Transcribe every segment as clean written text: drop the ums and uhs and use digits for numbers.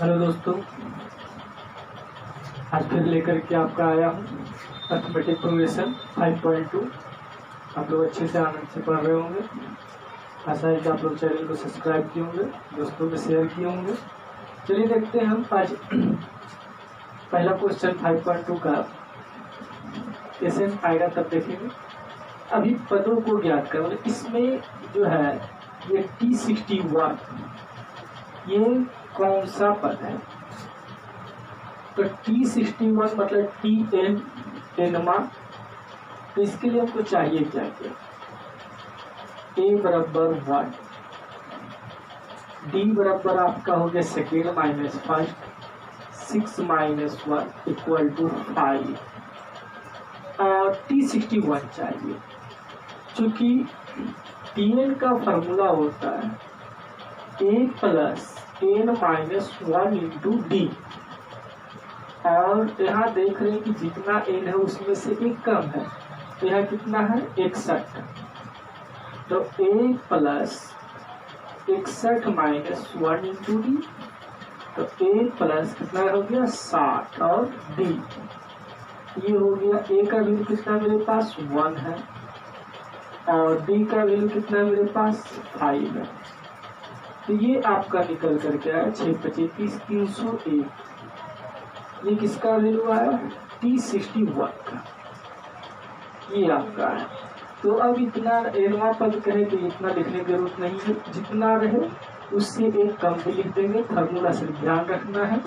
Hello दोस्तों, आज फिर लेकर के आपका आया हूँ अर्थमेटिक प्रोग्रेशन 5.2। आप लोग अच्छे से आनंद से पढ़ रहे होंगे। आशा है कि आप लोग चैनल को सब्सक्राइब किए होंगे, दोस्तों में शेयर किए होंगे। चलिए देखते हैं हम आज पहला क्वेश्चन 5.2 का कैसे आएगा तब देखेंगे। अभी पदों को ज्ञात करें। मतलब इसमें जो है ये T61 ये कौन सा पद है? तो T61 मतलब TN एनमा। तो इसके लिए हमको चाहिए क्या क्या? A बराबर 1, D बराबर आपका हो गया second minus first, 6 minus 1 equal to 5 और T61 चाहिए। चूंकि TN का फॉर्मूला होता है A plus n minus 1 into D, और यहाँ देख रहे हैं कि जितना n है उसमें से एक कम है, तो यहाँ कितना है 61। तो a plus 61 minus 1 into D, तो a प्लस कितना हो गया 60 और d ये हो गया। a का वैल्यू कितना मेरे पास 1 है और d का वैल्यू कितना मेरे पास 5 है। तो ये आपका निकल करके आया 6 25 30 301। ये किसका वैल्यू आया? T61 का। ये आपका है। तो अब इतना एनवा पद कहे तो इतना लिखने की जरूरत नहीं है, जितना रहे उससे एक कम भी लिख देंगे। फॉर्मूला सिर्फ ध्यान रखना है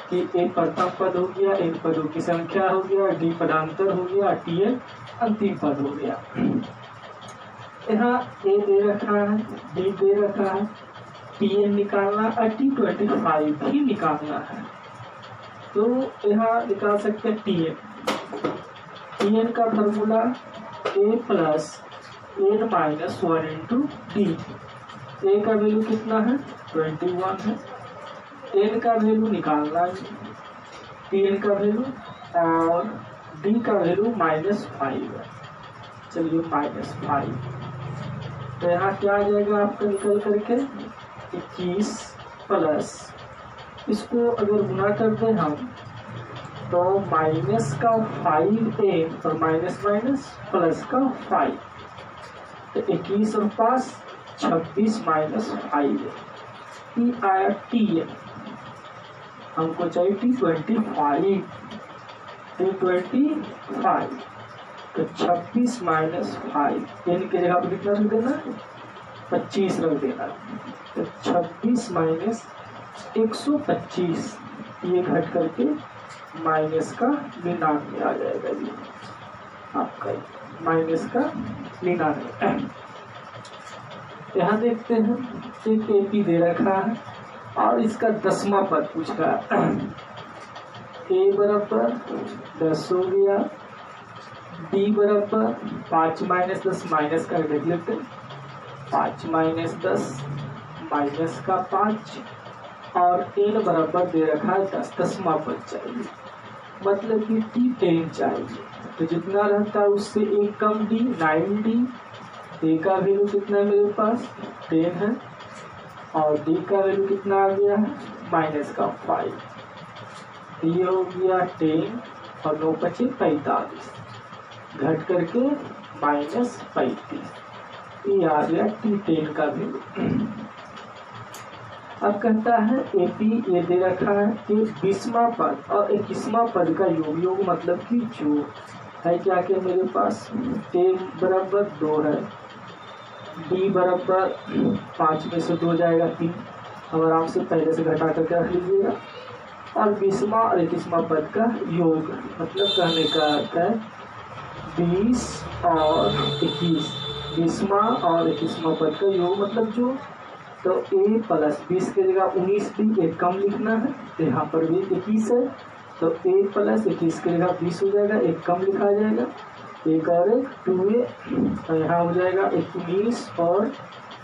कि ए प्रथम पद हो गया, इन पदों की संख्या हो गया, डी पदांतर हो गया, TN अंतिम पद हो गया। यहाँ ए दे रखा है, डी दे रखा है, TN निकालना और T25 भी निकालना है। तो यहाँ निकाल सकते हैं TN का formula A plus n minus 1 into D. A का वैल्यू कितना है 21 है, n का वैल्यू निकालना है, TN का वैल्यू, और डी का वैल्यू -5 है। चलिए -5। तो यहाँ क्या आ जाएगा आपका निकल करके 21 प्लस, इसको अगर गुना कर दें हम तो माइनस का 5n और माइनस माइनस प्लस का 5, तो 21 और 5 26 माइनस 5 ये आया TN। हमको चाहिए T25। तो 26 माइनस 5 n की जगह पर कितना रख देना? 25 रख देना। तो 26 माइनस 125 ये घट करके माइनस का 99 आ जाएगा। ये आपका माइनस का 99। यहाँ देखते हैं एक AP दे रखा है और इसका 10वां पद पूछ रहा है। A बराबर 10 हो गया, D बराबर 5 माइनस 10 माइनस का देख लेते हैं, 5 माइनस 10 माइनस का 5, और n बराबर दे रखा है 10, 10वां पद चाहिए, मतलब कि T10 चाहिए। तो जितना रहता है उससे एक कम D 9D। A का वैल्यू कितना है मेरे पास 10 है और D का वैल्यू कितना आ गया है -5। ये हो गया 10 और 9 × 5 = 45, घट करके -35। ये आ गया T10 का वैल्यू। अब कहता है AP ये दे रखा है कि 20वां पद और 21वां पद का योग मतलब कि जो है क्या कि मेरे पास A बराबर 2 है, D बराबर 5 में से 2 जाएगा 3, अब आराम से पहले से घटा करके रख लीजिएगा। और 20वां और 21वां पद का योग मतलब कहने का अर्थ है 20 और 21, 20वां और 21वां पद का योग मतलब जो। तो A प्लस 20 की जगह 19 भी एक कम लिखना है, तो यहाँ पर भी 21 है, तो A प्लस 21 की जगह 20 हो जाएगा, एक कम लिखा जाएगा, एक और एक 2A, तो यहाँ हो जाएगा 19 और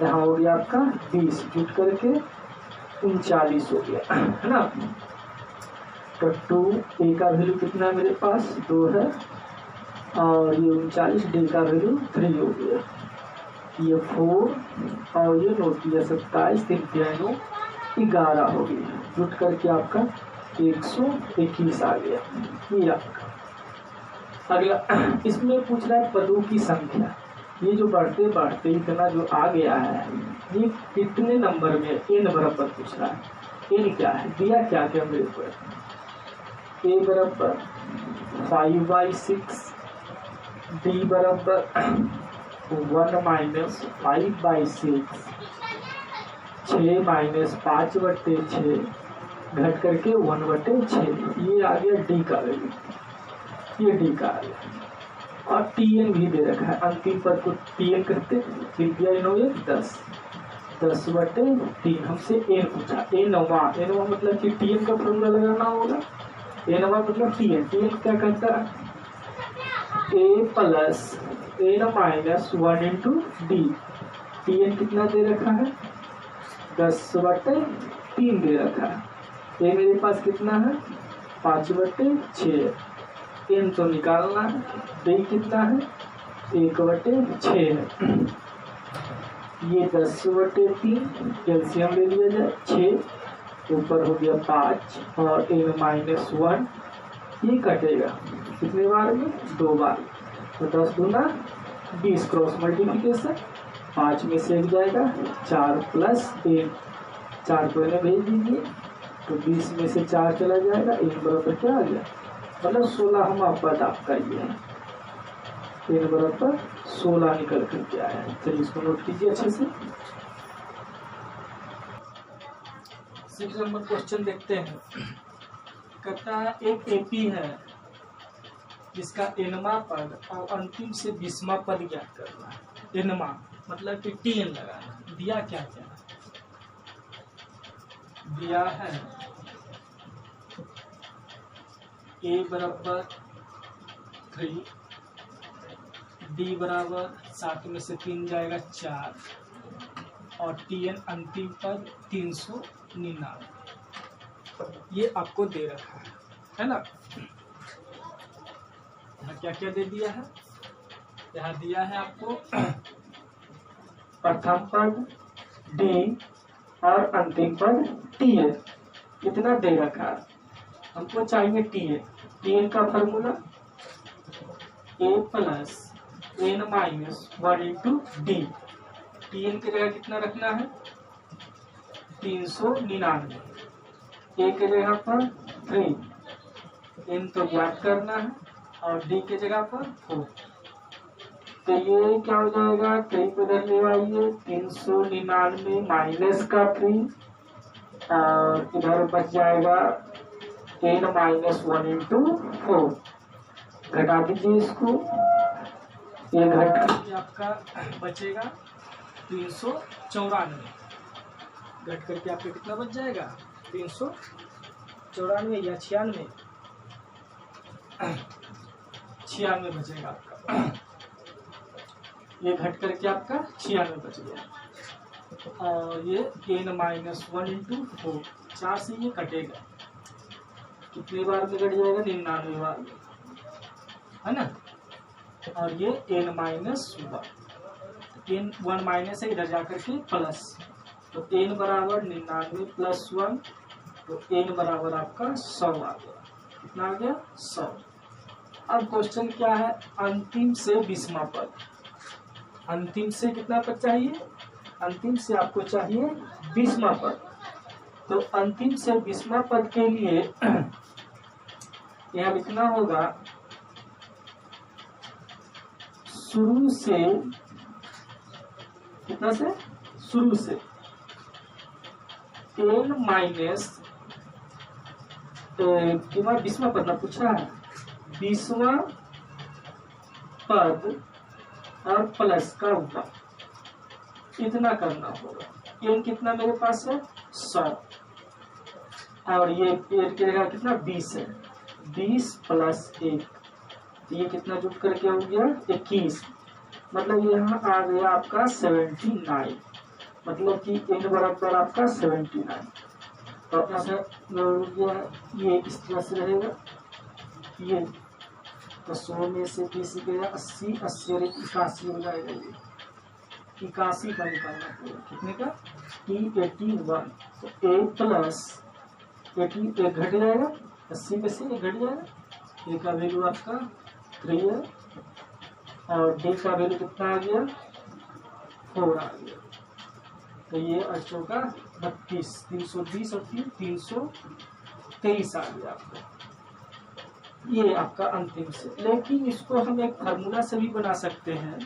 यहाँ हो गया आपका 20, जुट करके 39 हो गया, है ना। तो 2A का वैल्यू कितना है मेरे पास 2 है और ये 39, D का वैल्यू 3 हो गया। ये 4 और ये नोट किया 27 3 9 11 हो गया, जुट करके आपका 121 आ गया। ये आपका अगला इसमें पूछ रहा है पदों की संख्या। ये जो बढ़ते बढ़ते इतना जो आ गया है, ये कितने नंबर में एन बराबर पूछ रहा है। एन क्या है, दिया क्या क्या मेरे को, ए बराबर 5/6, डी बराबर 1 - 5/6, 6 - 5/6 घट करके 1/6। ये आ गया डी का वैल्यू, ये डी का आ गया। और टीएन भी दे रखा है, अंतिम पद को टीएन करते कृपया इन हो 10/3। हमसे एन पूछा, एनवा मतलब कि टीएन का फॉर्मूला लगाना होगा। एनवा मतलब टीएन क्या करता है, A plus N minus 1 into D. TN कितना दे रखा है, 10/3 दे रखा है। ए मेरे पास कितना है, 5/6। एन तो निकालना है, डी कितना है, 1/6 है। ये 10/3 कैल्शियम ले लिया जाए, 6 ऊपर हो गया 5 और एन माइनस 1, ये कटेगा कितने बार में, 2 बार। तो 10 दूना 20, क्रॉस मल्टीप्लिकेशन 5 में से 1 जाएगा, 4 प्लस 1, 4 को इन्हें भेज दीजिए तो 20 में से 4 चला जाएगा, एन बराबर क्या आ गया, मतलब 16वां पद आपका ये है। एन बराबर 16 निकल करके आया है। चलिए इसको नोट कीजिए अच्छे से। 6 नंबर क्वेश्चन देखते हैं। कहता है एक एपी है जिसका एनवा पद और अंतिम से 20वां पद ज्ञात करना है। एनवा मतलब कि टीएन लगाना। दिया क्या क्या, दिया है ए बराबर 3, डी बराबर 7 में से 3 जाएगा 4 और टीएन अंतिम पद 399। ये आपको दे रखा है ना। यहाँ क्या क्या दे दिया है, यहाँ दिया है आपको प्रथम पद डी और अंतिम पद टीएन। कितना दे रखा है, हमको चाहिए टीएन। टीएन का formula A plus N minus 1 into D. TN की जगह कितना रखना है, 399। ए के जगह पर 3, एन तो ज्ञात करना है और डी के जगह पर 4। तो ये क्या हो जाएगा, 3 को इधर ले आइए, 399 माइनस का 3 और इधर बच जाएगा एन माइनस 1 इंटू 4। घटा दीजिए इसको, ये घट करके आपका बचेगा 394। घट करके आपका कितना बच जाएगा, 394 या 96 बचेगा आपका। ये घट करके आपका 96 बच गया। और ये एन माइनस 1 इंटू 4, 4 से ये कटेगा, कितनी बार में घट जाएगा, 99 बार में, है ना। और ये एन माइनस 1, एन 1 माइनस है, इधर जाकर के प्लस, तो एन बराबर 99 प्लस 1, तो एन बराबर आपका 100 आ गया। कितना आ गया, 100। अब क्वेश्चन क्या है, अंतिम से 20वां पद। अंतिम से कितना पद चाहिए, अंतिम से आपको चाहिए 20वां पद। तो अंतिम से 20वां पद के लिए यहाँ लिखना होगा शुरू से, कितना से, शुरू से एन माइनस कितना 20वां पद ना पूछा है, 20वां पद और प्लस का ऊपर इतना करना होगा। एन कितना मेरे पास है, 100 और ये एन की जगह कितना 20 है, 20 प्लस 1, ये कितना जुट करके हो गया 21। मतलब यहाँ आ गया आपका 79, मतलब कि एन बराबर आपका 79। तो ये इस तरह से रहेगा, ये तो 100 में से 20 गया 80, 80 और 81 हो जाएगा। 81 का निकालना पड़ेगा। कितने का? T81। तो A प्लस 80 एक घट जाएगा, 80 में से एक घट जाएगा। A का वैल्यू आपका 3 है और D का वैल्यू कितना आ गया? 4 आ गया। तो ये 8 का 32, 320 और 323 आ गया आपका। ये आपका अंतिम से। लेकिन इसको हम एक फार्मूला से भी बना सकते हैं,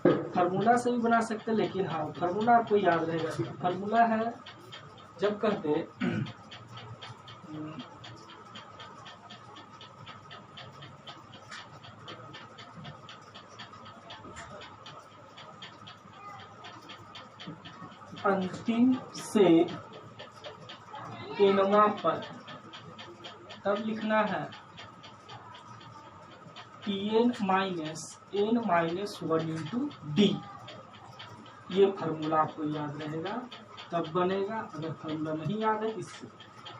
फार्मूला से भी बना सकते हैं, लेकिन हाँ फार्मूला आपको याद रहेगा। फार्मूला है जब कहते अंतिम से nवां पद, तब लिखना है Tn minus n minus 1 into D. ये फार्मूला आपको याद रहेगा तब बनेगा। अगर फार्मूला नहीं याद है इससे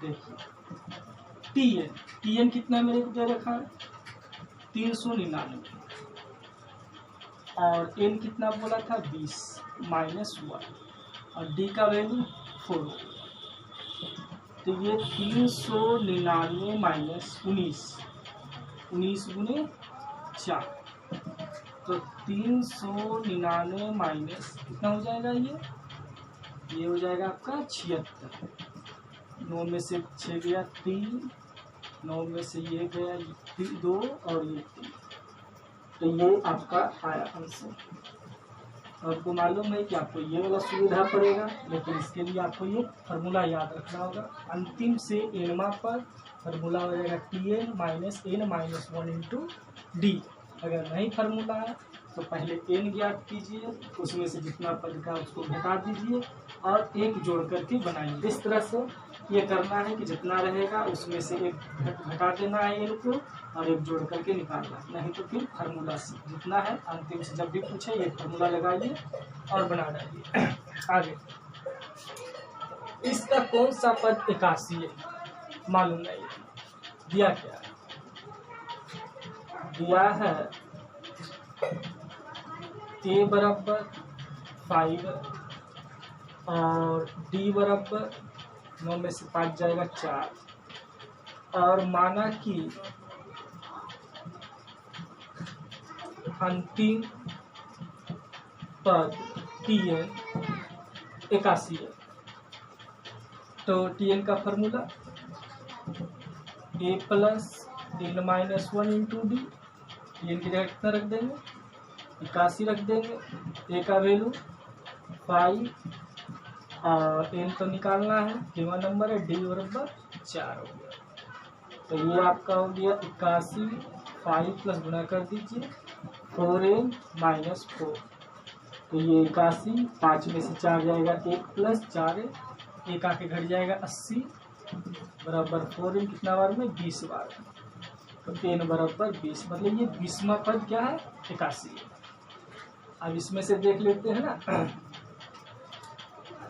देखिए, Tn कितना मेरे को दे रखा है? 399 और n कितना बोला था? 20 माइनस 1 और d का वैल्यू 4। तो ये 399 माइनस 19 गुने 4, तो 399 माइनस कितना हो जाएगा? ये हो जाएगा आपका 76। 9 में से 6 गया 3, 9 में से ये गया 2 और ये 3। तो ये आपका आया आंसर। आपको मालूम है कि आपको ये वाला सुविधा पड़ेगा, लेकिन इसके लिए आपको ये फार्मूला याद रखना होगा। अंतिम से nवां पर फार्मूला हो जाएगा Tn minus n minus 1 into D. अगर नहीं फार्मूला है तो पहले n ज्ञात कीजिए, उसमें से जितना पद का उसको घटा दीजिए और एक जोड़ करके बनाइए। इस तरह से ये करना है कि जितना रहेगा उसमें से एक घटा देना है n को और एक जोड़ करके निकालना। नहीं तो फिर फार्मूला से जितना है अंतिम से जब भी पूछे ये फार्मूला लगाइए और बना डालिए। आगे इसका कौन सा पद 81 है? मालूम नहीं। दिया क्या है? दिया है A बराबर 5 और D बराबर 9 में से 5 जाएगा 4 और माना कि अंतिम पद Tn 81 है। तो Tn का formula A plus n minus 1 into D. Tn की जगह कितना रख देंगे? 81 रख देंगे। A का वैल्यू 5 और n तो निकालना है, केवल नंबर है, D बराबर 4 हो गया। तो ये आपका हो गया 81, 5 प्लस गुना कर दीजिए 4n माइनस 4। तो ये 81, 5 में से 4 जाएगा 1 प्लस 4 एक आके घट जाएगा 80 बराबर 4n कितना बार में? 20 बार। तो n बराबर 20, मतलब ये 20वां पद क्या है? 81 है। अब इसमें से देख लेते हैं ना,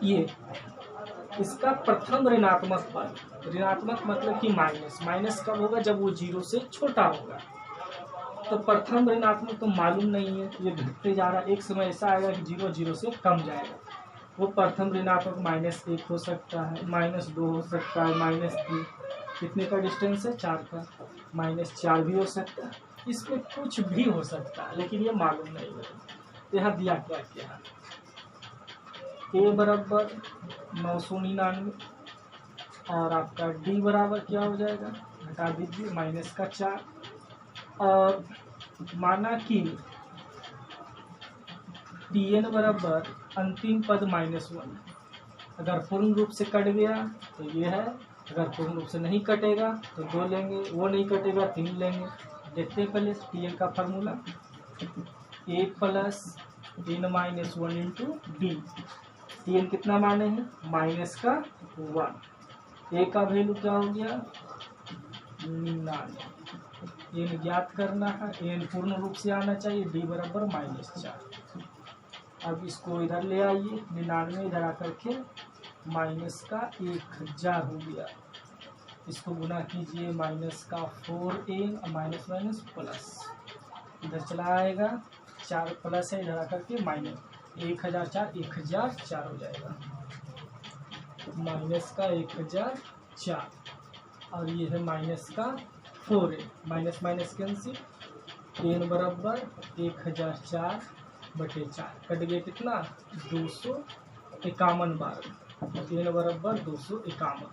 ये इसका प्रथम ऋणात्मक पद। ऋणात्मक मतलब कि माइनस कब होगा? जब वो 0 से छोटा होगा। तो प्रथम ऋणात्मक तो मालूम नहीं है, ये घटते जा रहा है। एक समय ऐसा आएगा कि 0 से कम जाएगा। वो प्रथम ऋणात्मक -1 हो सकता है, -2 हो सकता है, -3। कितने का डिस्टेंस है? 4 का। -4 भी हो सकता है। इसमें कुछ भी हो सकता है, लेकिन ये मालूम नहीं है। यहाँ दिया क्या क्या? A बराबर 999 और आपका D बराबर क्या हो जाएगा? घटा दीजिए -4 और माना कि Tn बराबर अंतिम पद -1। अगर पूर्ण रूप से कट गया तो ये है, अगर पूर्ण रूप से नहीं कटेगा तो 2 लेंगे, वो नहीं कटेगा 3 लेंगे। देखते हैं पहले Tn का formula A plus n minus 1 into D. Tn कितना माने हैं? -1। A का वैल्यू क्या हो गया? 99। n ज्ञात करना है, n पूर्ण रूप से आना चाहिए, d बराबर -4। अब इसको इधर ले आइए, 99 इधर आकर के -1000 हो गया। इसको गुना कीजिए -4n माइनस प्लस, इधर चला आएगा 4 प्लस है, इधर आकर के माइनस 1004 हो जाएगा, माइनस का 1004 और ये है माइनस का 4 है, माइनस माइनस कैंसिल, n बराबर 1004/4 कट गया कितना 251 बार, n बराबर 251।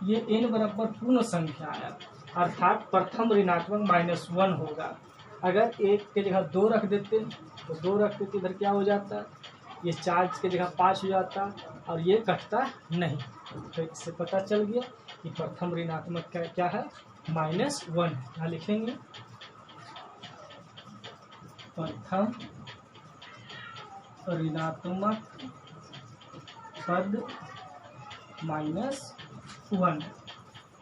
ये n बराबर पूर्ण संख्या आया, अर्थात प्रथम ऋणात्मक -1 होगा। अगर 1 के जगह 2 रख देते तो 2 रखते तो इधर क्या हो जाता, ये 4 के जगह 5 हो जाता और ये कटता नहीं। तो इससे पता चल गया कि प्रथम ऋणात्मक क्या है, -1। यहाँ लिखेंगे प्रथम ऋणात्मक पद -1।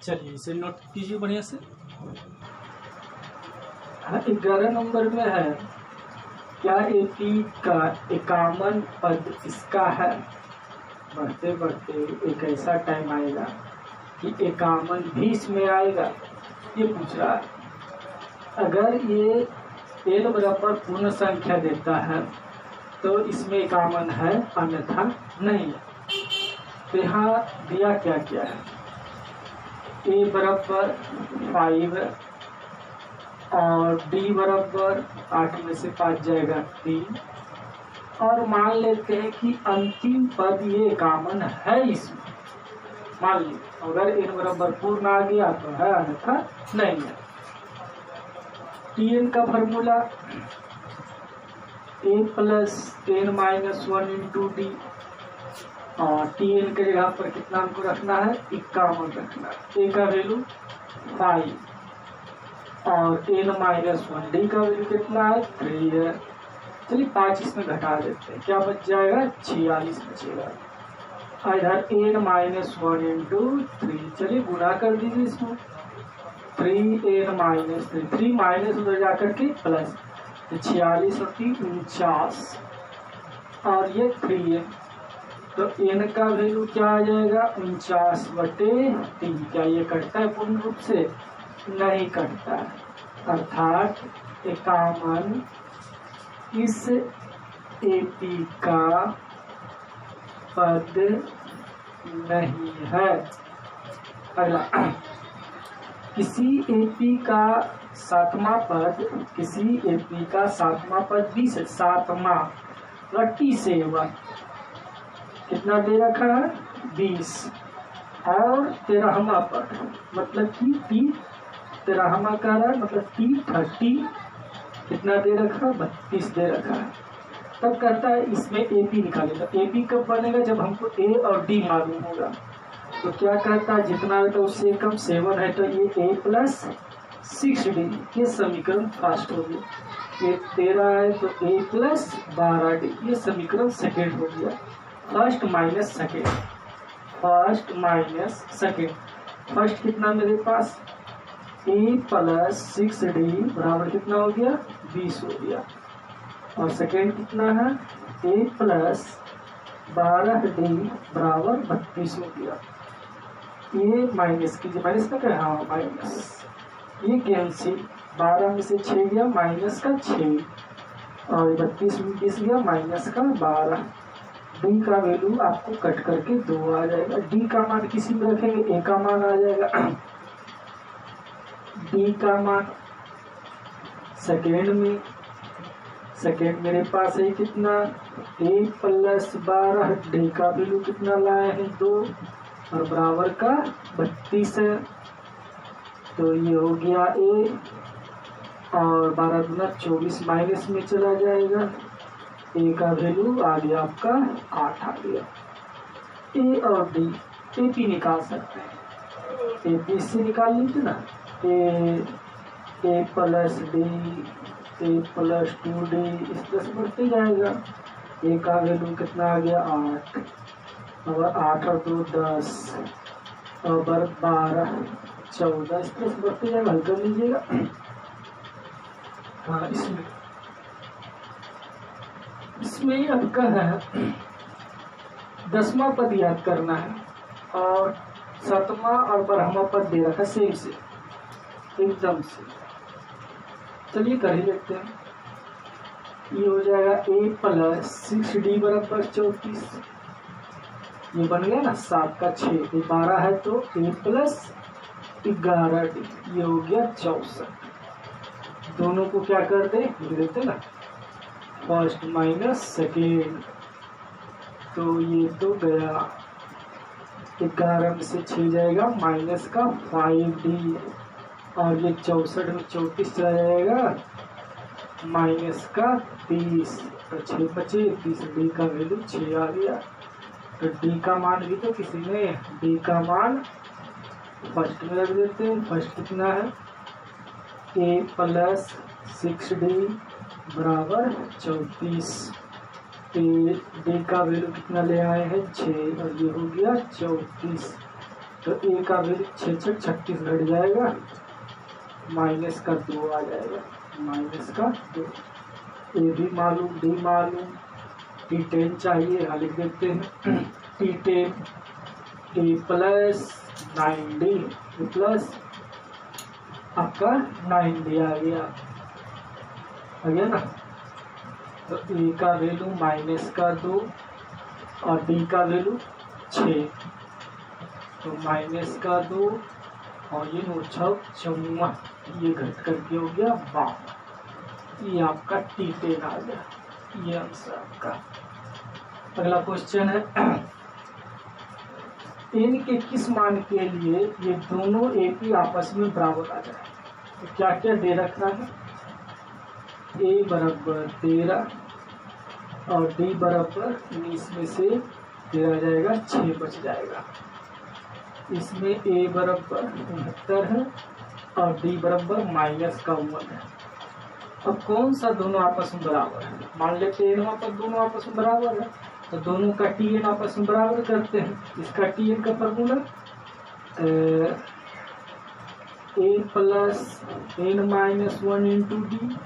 चलिए इसे नोट कीजिए बढ़िया से। 11 नंबर में है, क्या एपी का 51 पद इसका है। बढ़ते बढ़ते एक ऐसा टाइम आएगा कि 51 भी इसमें आएगा, ये पूछ रहा है। अगर ये n बराबर पूर्ण संख्या देता है तो इसमें 51 है, अन्यथा नहीं है। तो यहाँ दिया क्या क्या है, a बराबर 5 और d बराबर 8 में से 5 जाएगा 3, और मान लेते हैं कि अंतिम पद ये कॉमन है इसमें। मान लीजिए अगर n बराबर पूर्ण आ गया तो है, अन्यथा नहीं है। Tn का formula a plus n minus 1 into D, और Tn के जगह पर कितना हमको रखना है, 51 रखना है। a का वैल्यू 5 और n माइनस 1, डी का वैल्यू कितना है 3 है। चलिए 5 इसमें घटा देते हैं, क्या बच जाएगा 46 बचेगा। इधर n माइनस 1 इंटू 3, चलिए गुणा कर दीजिए इसमें, 3n माइनस 3 माइनस उधर जाकर के प्लस, 46 और 3 49 और ये 3 है, तो n का वैल्यू क्या आ जाएगा 49/3। क्या ये कटता है पूर्ण रूप से, नहीं कटता है, अर्थात 51 इस एपी का पद नहीं है। अगला, किसी एपी का सातवां पद, किसी एपी का सातवां पद 20 है, सातवां 27 कितना दे रखा है 20, और 13वां पद मतलब कि 13वां कह रहा है, मतलब कि 30 कितना दे रखा 32 दे रखा है। तब कहता है इसमें एपी निकालेगा। एपी कब बनेगा, जब हमको ए और डी मालूम होगा। तो क्या कहता है, जितना है तो उससे कम 7 है, तो ये a प्लस 6d, ये समीकरण फर्स्ट हो गया। ये 13 है तो a प्लस 12d, ये समीकरण सेकेंड हो गया। First minus second, first minus second. First कितना मेरे पास a प्लस 6d बराबर कितना हो गया 20 हो गया, और सेकेंड कितना है a प्लस 12d बराबर 32 हो गया। ये माइनस कीजिए, माइनस का क्या, हाँ माइनस, ये कैंसिल, 12 में से 6 गया, माइनस का 6 और 32 में 20 गया, माइनस का 12। डी का वैल्यू आपको कट करके 2 आ जाएगा। डी का मान किसी में रखेंगे, ए का मान आ जाएगा, डी का मान सेकेंड में, सेकेंड मेरे पास है कितना a प्लस 12, डी का वैल्यू कितना लाए हैं 2 और बराबर का 32 है। तो ये हो गया a, और 12 गुना 24 माइनस में चला जाएगा, a का वैल्यू आ गया आपका 8 आ गया। a और d एपी निकाल सकते हैं, एपी से निकाल लीजिए ना, a plus D, a plus 2d, इस तरह से बढ़ते जाएगा। a का वैल्यू कितना आ गया 8, और 8 और 2 10 और 12 14, इस तरह से बढ़ते जाएगा। हल कर लीजिएगा। हाँ, इसमें आपका है 10वां पद याद करना है, और 7वां और 12वां पद दे रखा सेम से एकदम से। चलिए कर ही लेते हैं। ये हो जाएगा a प्लस 6d बराबर 34। ये बन गया ना 7 का 6, ये 12 है तो a प्लस 11d, ये हो गया 64। दोनों को क्या कर दे, लिख देते ना फर्स्ट माइनस सेकेंड, तो ये तो गया 11 में से 6 जाएगा माइनस का 5d, और ये 64 में 34 चला जाएगा माइनस का 30, तो 6 बचे 30, डी का वैल्यू 6 आ गया। तो डी का मान भी तो किसी ने, डी का मान फर्स्ट में रख देते हैं। फर्स्ट कितना है, a प्लस 6d बराबर 34, डी का वैल्यू कितना ले आए हैं 6, और ये हो गया 34। तो a का वैल्यू 6 36 घट जाएगा, माइनस का 2 आ जाएगा, माइनस का 2। ए भी मालूम, डी मालूम, T10 चाहिए, यहाँ लिख देते हैं T10 a plus 9d plus आपका 9d आ गया ना। तो a का वैल्यू माइनस का 2 और d का वैल्यू 6, तो माइनस का 2 और ये 9 54, ये घट करके हो गया 52। ये आपका T10 आ गया, ये आंसर आपका। अगला क्वेश्चन है n के किस मान के लिए ये दोनों AP आपस में बराबर आ जाए। तो क्या क्या दे रखा है, a बराबर 13 और d बराबर 19 में से 13 जाएगा 6 बच जाएगा। इसमें a बराबर 69 है और d बराबर माइनस का 1 है। अब कौन सा दोनों आपस में बराबर है, मान लेते हैं वहाँ पर दोनों आपस में बराबर है, तो दोनों का Tn आपस में बराबर करते हैं। इसका Tn का formula a plus n minus 1 into D,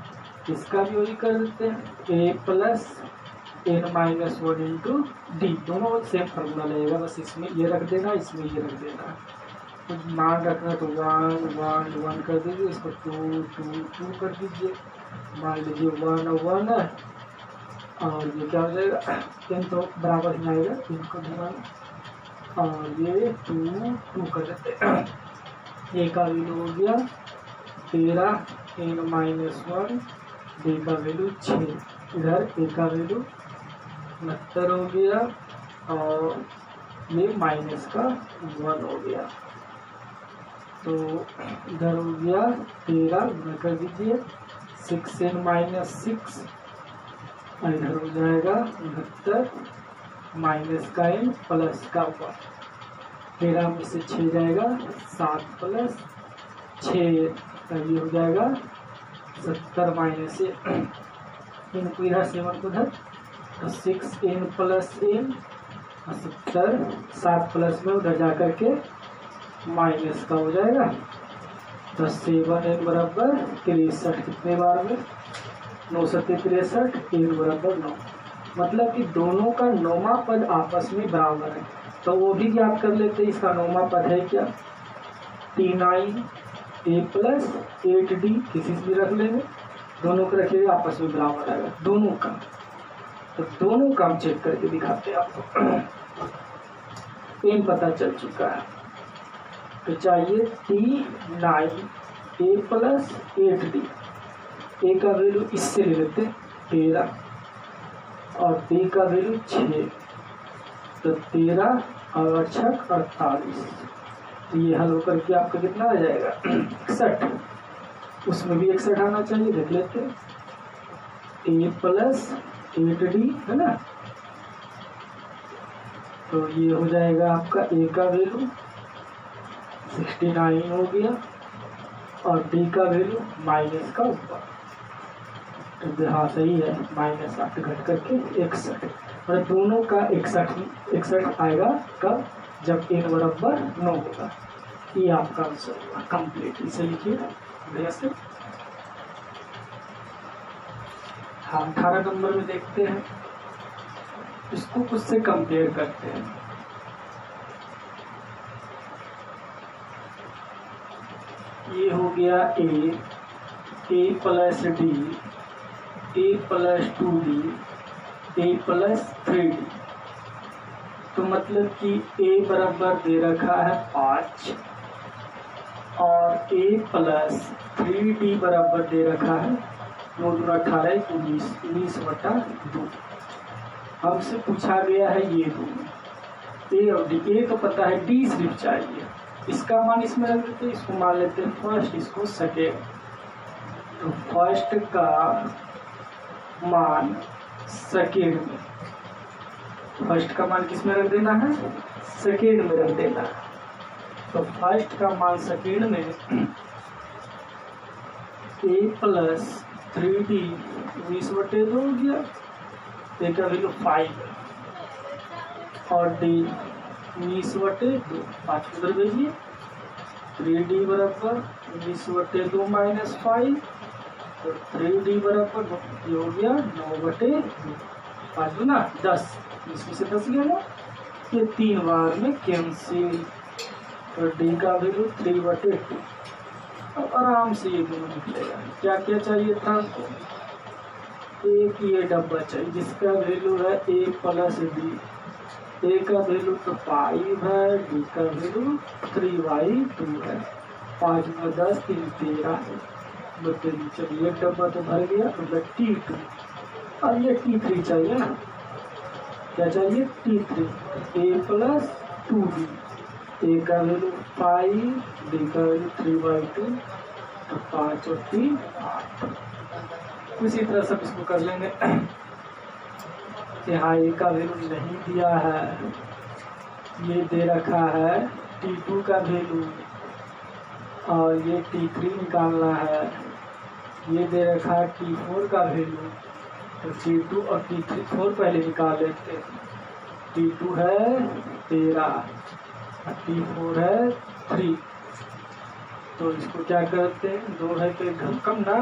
इसका भी वही कर देते हैं a plus n minus 1 into D, दोनों सेम फॉर्मूला लगेगा, बस इसमें ये रख देना, इसमें ये रख देना। तो मान रखना तो 1 1 1 कर दीजिए, इसको 2 2 2 कर दीजिए, मान लीजिए 1 और 1 है, और ये क्या हो जाएगा 10 तो बराबर ही आएगा, इनको घुमाना, और ये 2 2 कर देते हैं। ए का वैल्यू हो गया 13 n माइनस 1, डी का वैल्यू 6, इधर ए का वैल्यू 69 हो गया और ये माइनस का 1 हो गया, तो इधर हो गया 13 गुना कर दीजिए 6n माइनस 6, और इधर हो जाएगा 69 माइनस का n प्लस का 1, 13 में से 6 जाएगा 7 प्लस 6, ये हो जाएगा 70 माइनस से इनको इधर 7 को इधर, तो 6n प्लस n और 70, 7 प्लस में उधर जा करके माइनस का हो जाएगा, तो 7n बराबर 63, कितने बार में 9 7 63, n बराबर 9, मतलब कि दोनों का नौवां पद आपस में बराबर है। तो वो भी याद कर लेते हैं, इसका नौवां पद है क्या T9 a प्लस 8d, किसी से भी रख लेंगे, दोनों को रखिए आपस में बराबर आएगा दोनों का। तो दोनों का हम चेक करके दिखाते हैं आपको। n पता चल चुका है, तो चाहिए T9 a plus 8d, a का वैल्यू इससे ले लेते 13 और d का वैल्यू 6, तो 13 और 6 48, तो ये हल होकर के आपका कितना आ जाएगा 61, उसमें भी 61 आना चाहिए, देख लेते हैं a प्लस 8d है ना, तो ये हो जाएगा आपका a का वैल्यू 69 हो गया और d का वैल्यू माइनस का ऊपर, तो हाँ सही है, माइनस 8 घट करके 61, और दोनों का 61 आएगा कब, जब n बराबर 9 होगा। ये आपका आंसर होगा कंप्लीट, इसे लिखिए बढ़िया से। हाँ 18 नंबर में देखते हैं, इसको कुछ से कंपेयर करते हैं। ये हो गया a plus d A plus 2d A plus 3d। तो मतलब कि ए बराबर दे रखा है 5 और ए प्लस 3d बराबर दे रखा है 2 दूना 18 19 19/2। हमसे पूछा गया है ये दो ए और डी। ए तो पता है, डी सिर्फ चाहिए। इसका मान इसमें रख देते हैं, इसको मान लेते हैं फर्स्ट, इसको सेकेंड। तो फर्स्ट का मान सेकेंड में, फर्स्ट का मान किस में रख देना है, सेकेंड में रख देना है। तो फर्स्ट का मान सेकेंड में ए प्लस 3d 20/2 हो गया, ए का वैल्यू 5 और डी 19/2, 5 उधर भेजिए। 3d बराबर 19/2 माइनस 5 और 3d बराबर ये हो गया 9/2, 5 दूना 10, इसमें से 10 गया ना, ये 3 बार में कैंसिल। तो डी का वैल्यू 3/2। अब आराम से ये दोनों निकलेगा। क्या क्या चाहिए था हमको, एक ये डब्बा चाहिए जिसका वैल्यू है ए प्लस डी। ए का वैल्यू तो 5 है, डी का वैल्यू 3/2 है। 5 में 10 3 13 बताइए। चलिए एक डब्बा तो भर गया, मतलब T2। अब ये T3 चाहिए ना, क्या चाहिए T3, ए प्लस 2d। ए का वैल्यू 5, डी का वैल्यू 3/2, तो 5 और 3 8। इसी तरह सब इसको कर लेंगे। यहाँ ए का वैल्यू नहीं दिया है, ये दे रखा है T2 का वैल्यू और ये T3 निकालना है, ये दे रखा है T4 का वैल्यू। तो T2 और T4 पहले निकाल लेते हैं। T2 है 13 और T4 है 3। तो इसको क्या करते हैं, 2 है तो एक कम ना,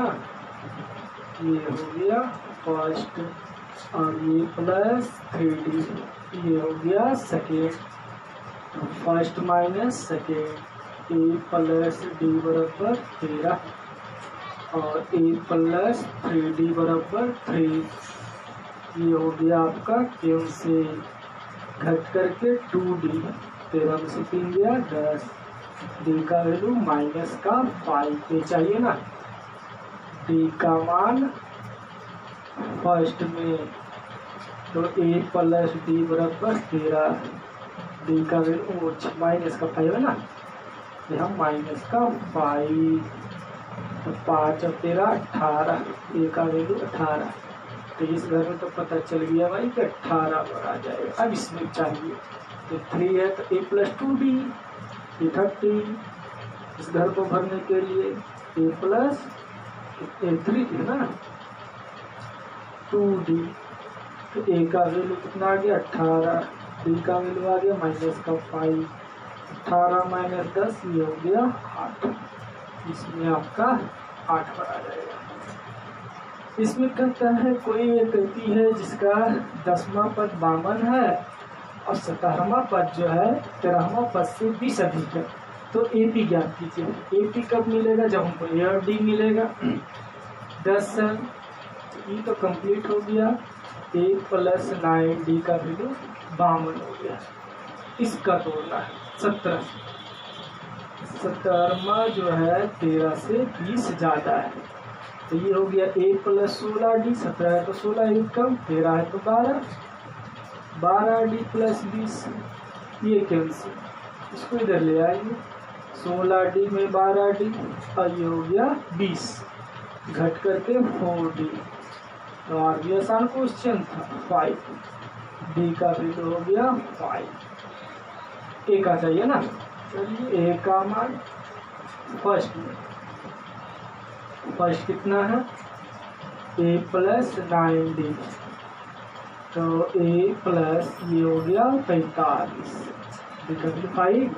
ये हो गया फर्स्ट और ये प्लस 3d, ये हो गया सेकेंड। तो फर्स्ट माइनस सेकेंड, ए प्लस डी बराबर 13 और ए प्लस 3d बराबर 3। ये हो गया आपका कैंसिल, घट करके 2d, 13 में से 3 गया 10। डी का वैल्यू माइनस का 5, ये चाहिए ना। डी का मान फर्स्ट में तो ए प्लस डी बराबर 13, डी का वैल्यू माइनस का 5 है ना, यहाँ माइनस का 5। तो 5 और 13 18, ए का वैल्यू 18। तो इस घर में तो पता चल गया भाई कि 18 पर आ जाएगा। अब इसमें चाहिए तो 3 है तो ए प्लस 2d, ये 30। इस घर को भरने के लिए ए प्लस 3 है ना 2d। तो ए का वैल्यू कितना आ गया 18, डी का वैल्यू आ गया माइनस का 5। 18 माइनस 10 ये हो गया 8। इसमें आपका 8 पर आ जाएगा। इसमें कहता है कोई एक व्यक्ति है जिसका 10वां पद 52 है और 17वां पद जो है 13वां पद से 20 अधिक है। तो एपी ज्ञात कीजिए। एपी कब मिलेगा, जब हमको ए और डी मिलेगा। 10 है तो ई तो कंप्लीट हो गया, ए प्लस 9 डी का वैल्यू 52 हो गया। इसका तोड़ना है 17, 17वां जो है 13 से 20 ज़्यादा है। तो ये हो गया ए प्लस 16 डी, 17 है तो 16 एक कम, 13 है तो 12, 12 डी प्लस 20, ये कैंसिल। इसको इधर ले आएंगे, 16 डी में 12 डी और ये हो गया 20, घट करके 4 डी। तो और भी आसान क्वेश्चन था। 5 डी का वैल्यू हो गया 5। ए का चाहिए ना, चलिए ए का मान फर्स्ट में, फर्स्ट कितना है ए प्लस 9 डी, तो ए प्लस ये हो गया 45, डी का वैल्यू 5।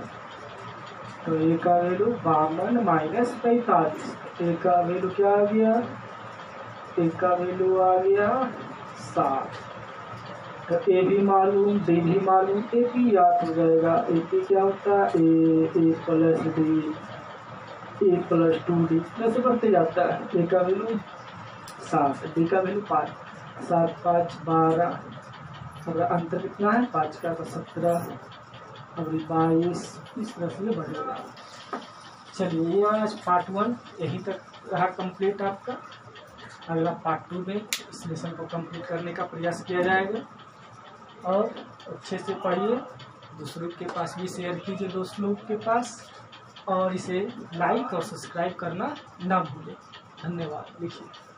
तो ए का वैल्यू 52 माइनस 45, ए का वैल्यू क्या आ गया, ए का वैल्यू आ गया 7। तो ए भी मालूम, डी भी मालूम, ए पी याद हो जाएगा। ए पी क्या होता है A plus D, A plus 2 D, ऐसे बढ़ते जाता है। ए का वैल्यू 7, डी का वैल्यू 5, 7 5 12, और अंतर कितना है 5 का, तो 17 और 22, इस तरह से बढ़ेगा। चलिए ये आज पार्ट 1 यहीं तक रहा कंप्लीट आपका। अगला पार्ट 2 में इस लेसन को कंप्लीट करने का प्रयास किया जाएगा, और अच्छे से पढ़िए, दूसरों के पास भी शेयर कीजिए, दोस्त लोग के पास, और इसे लाइक और सब्सक्राइब करना ना भूलें। धन्यवाद। लिखिए।